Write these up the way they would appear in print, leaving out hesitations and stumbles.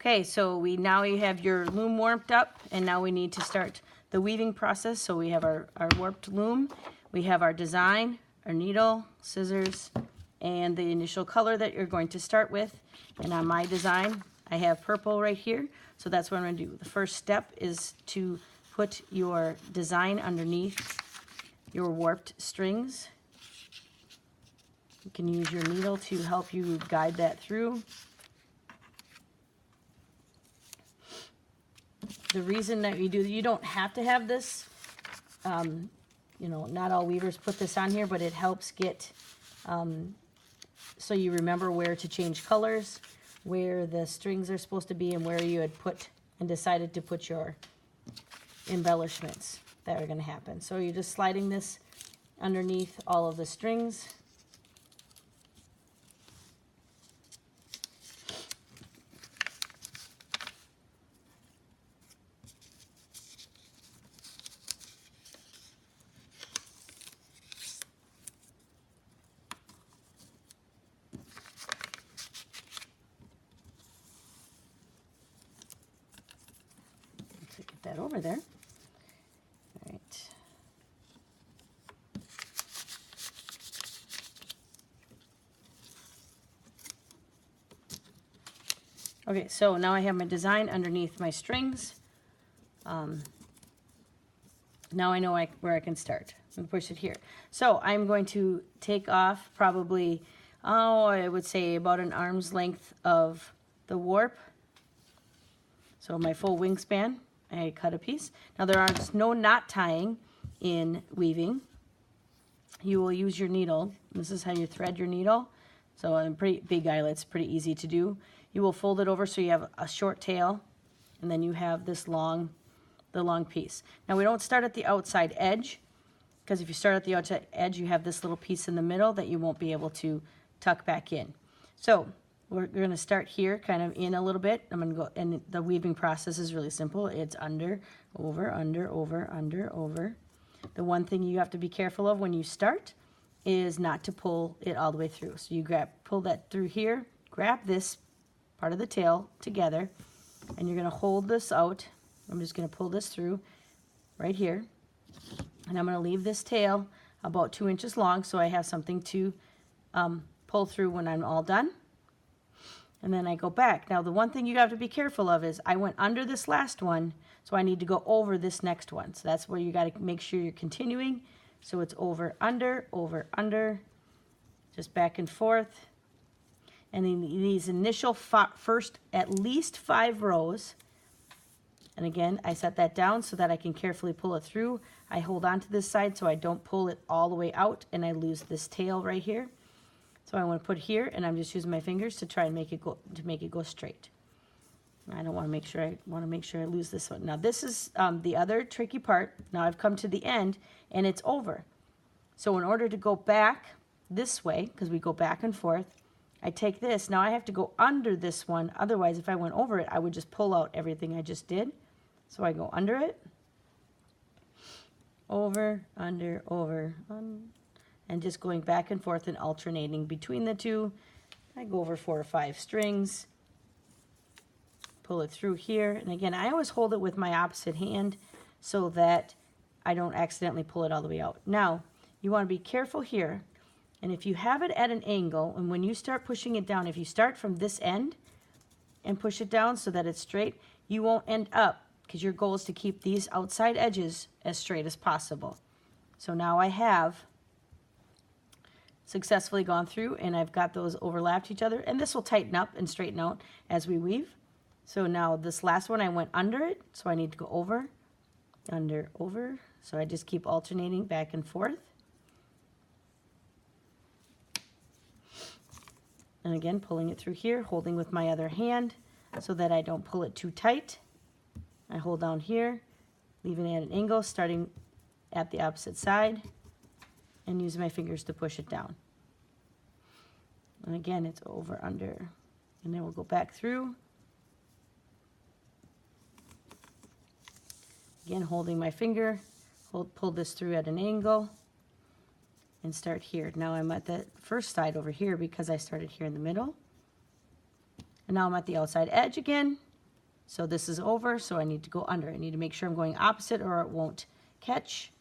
Okay, so now you have your loom warmed up, and now we need to start the weaving process. So we have our warped loom, we have our design, our needle, scissors, and the initial color that you're going to start with. And on my design, I have purple right here, so that's what I'm going to do. The first step is to put your design underneath your warped strings. You can use your needle to help you guide that through. The reason that you don't have to have this, you know, not all weavers put this on here, but it helps get, so you remember where to change colors, where the strings are supposed to be, and where you had put and decided to put your embellishments that are going to happen. So you're just sliding this underneath all of the strings. Get that over there. All right. Okay, so now I have my design underneath my strings. Now I know where I can start. I'm going to push it here. So I'm going to take off probably, I would say about an arm's length of the warp. So my full wingspan, I cut a piece. Now there is no knot tying in weaving. You will use your needle. This is how you thread your needle. So a pretty big eyelet's pretty easy to do. You will fold it over so you have a short tail, and then you have this long, the long piece. Now we don't start at the outside edge, because if you start at the outside edge, you have this little piece in the middle that you won't be able to tuck back in. So we're going to start here, kind of in a little bit. I'm going to go, and the weaving process is really simple. It's under, over, under, over, under, over. The one thing you have to be careful of when you start is not to pull it all the way through. So you pull that through here, grab this part of the tail together, and you're going to hold this out. I'm just going to pull this through right here, and I'm going to leave this tail about 2 inches long so I have something to pull through when I'm all done. And then I go back. Now the one thing you have to be careful of is I went under this last one, so I need to go over this next one. So that's where you got to make sure you're continuing. So it's over, under, just back and forth. And in these initial first at least 5 rows, and again, I set that down so that I can carefully pull it through. I hold on to this side so I don't pull it all the way out and I lose this tail right here. So I want to put here, and I'm just using my fingers to try and make it go straight. I don't want to make sure I lose this one. Now this is the other tricky part. Now I've come to the end and it's over. So in order to go back this way, because we go back and forth, I take this. Now I have to go under this one. Otherwise, if I went over it, I would just pull out everything I just did. So I go under it, over, under, over, and just going back and forth and alternating between the two. I go over 4 or 5 strings, pull it through here, and again, I always hold it with my opposite hand so that I don't accidentally pull it all the way out. Now, you want to be careful here, and if you have it at an angle, and when you start pushing it down, if you start from this end and push it down so that it's straight, you won't end up, because your goal is to keep these outside edges as straight as possible. So now I have successfully gone through, and I've got those overlapped each other, and this will tighten up and straighten out as we weave. So now this last one I went under it, so I need to go over, under, over. So I just keep alternating back and forth. And again, pulling it through here, holding with my other hand so that I don't pull it too tight. I hold down here, leaving it at an angle, starting at the opposite side, and use my fingers to push it down. And again, it's over, under, and then we'll go back through. Again, holding my finger, pull this through at an angle, and start here. Now I'm at the first side over here because I started here in the middle. And now I'm at the outside edge again, So this is over, so I need to go under. I need to make sure I'm going opposite or it won't catch.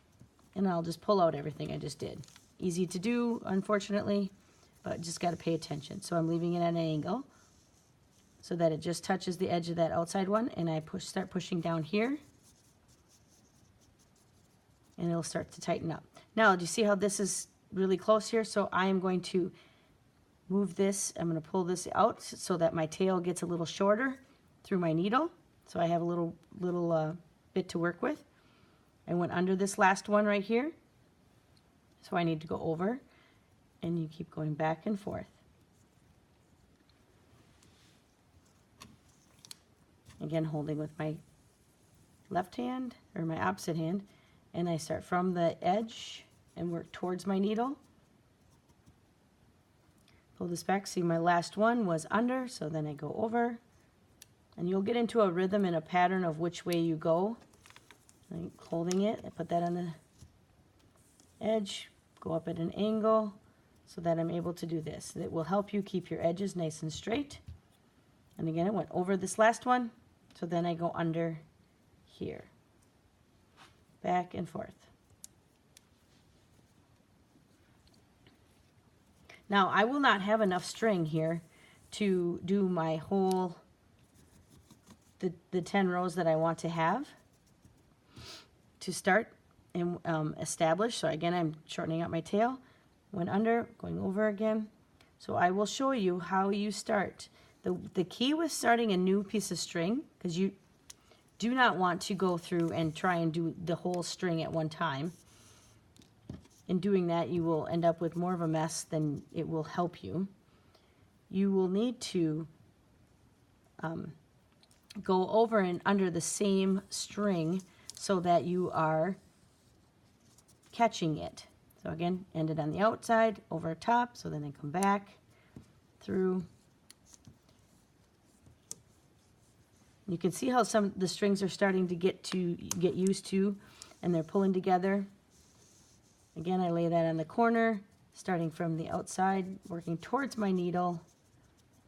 And I'll just pull out everything I just did. Easy to do, unfortunately, but just got to pay attention. So I'm leaving it at an angle so that it just touches the edge of that outside one, and I start pushing down here, and it'll start to tighten up. Now, do you see how this is really close here? So I am going to move this, I'm going to pull this out so that my tail gets a little shorter through my needle, so I have a little bit to work with. I went under this last one right here, so I need to go over, and you keep going back and forth. Again, holding with my left hand, or my opposite hand, and I start from the edge and work towards my needle. Pull this back. See, my last one was under, so then I go over, and you'll get into a rhythm and a pattern of which way you go. Like holding it, I put that on the edge, go up at an angle so that I'm able to do this. It will help you keep your edges nice and straight. And again, I went over this last one, so then I go under here, back and forth. Now, I will not have enough string here to do my whole, the 10 rows that I want to have to start and establish. So again, I'm shortening up my tail, went under, going over again. So I will show you how you start. The key with starting a new piece of string, because you do not want to go through and try and do the whole string at one time. In doing that, you will end up with more of a mess than it will help you. You will need to go over and under the same string so that you are catching it. So again, end it on the outside, over top, so then I come back through. You can see how some of the strings are starting to get used to, and they're pulling together. Again, I lay that on the corner, starting from the outside, working towards my needle,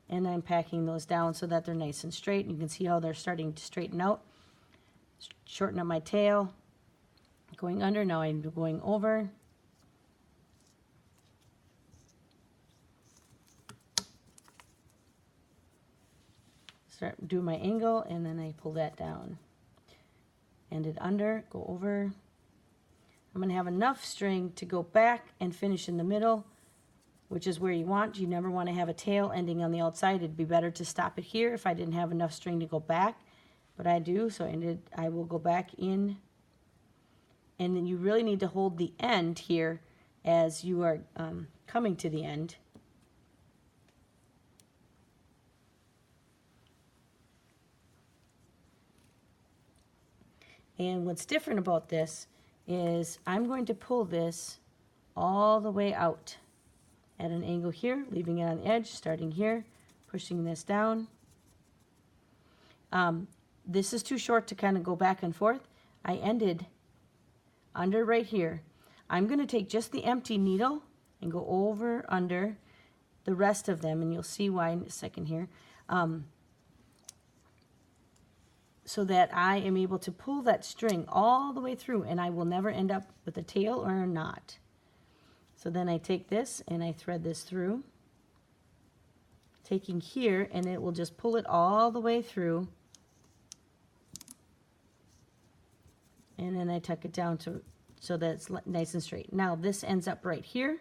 and I'm packing those down so that they're nice and straight. And you can see how they're starting to straighten out. Shorten up my tail, going under, now I'm going over. Start doing my angle, and then I pull that down. End it under, go over. I'm going to have enough string to go back and finish in the middle, which is where you want. You never want to have a tail ending on the outside. It'd be better to stop it here if I didn't have enough string to go back, but I do, so I will go back in. And then you really need to hold the end here as you are coming to the end. And what's different about this is I'm going to pull this all the way out at an angle here, leaving it on the edge, starting here, pushing this down. This is too short to kind of go back and forth. I ended under right here. I'm going to take just the empty needle and go over under the rest of them, and you'll see why in a second here. So that I am able to pull that string all the way through, and I will never end up with a tail or a knot. So then I take this and I thread this through, taking here, and it will just pull it all the way through, and then I tuck it down so that it's nice and straight. Now this ends up right here,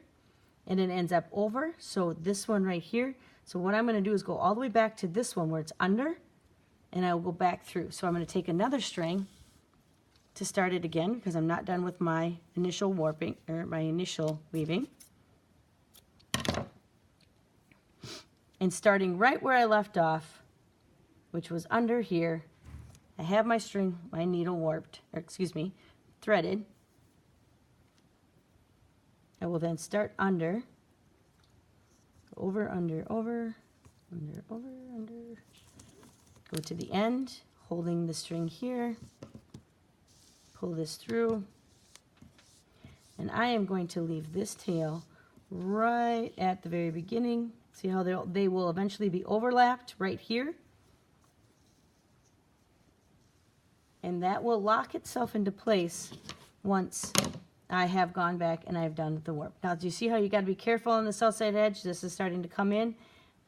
and it ends up over, so this one right here. So what I'm going to do is go all the way back to this one where it's under, and I will go back through. So I'm going to take another string to start it again, because I'm not done with my initial warping, or my initial weaving. And starting right where I left off, which was under here, I have my string, my needle warped, or excuse me, threaded. I will then start under, over, under, over, under, over, under, go to the end, holding the string here, pull this through, and I am going to leave this tail right at the very beginning. See how they will eventually be overlapped right here. And that will lock itself into place once I have gone back and I've done the warp. Now, do you see how you got to be careful on the south side edge? This is starting to come in.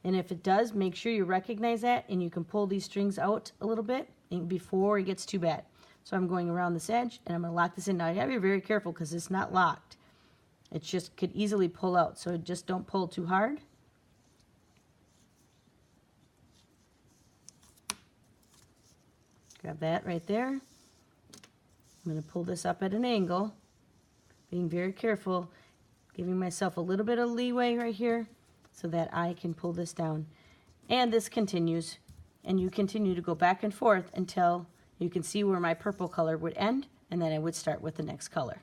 And if it does, make sure you recognize that, and you can pull these strings out a little bit before it gets too bad. So I'm going around this edge, and I'm going to lock this in. Now, you got to be very careful because it's not locked. It just could easily pull out, so just don't pull too hard. Grab that right there. I'm going to pull this up at an angle, being very careful, giving myself a little bit of leeway right here so that I can pull this down. And this continues, and you continue to go back and forth until you can see where my purple color would end, and then I would start with the next color.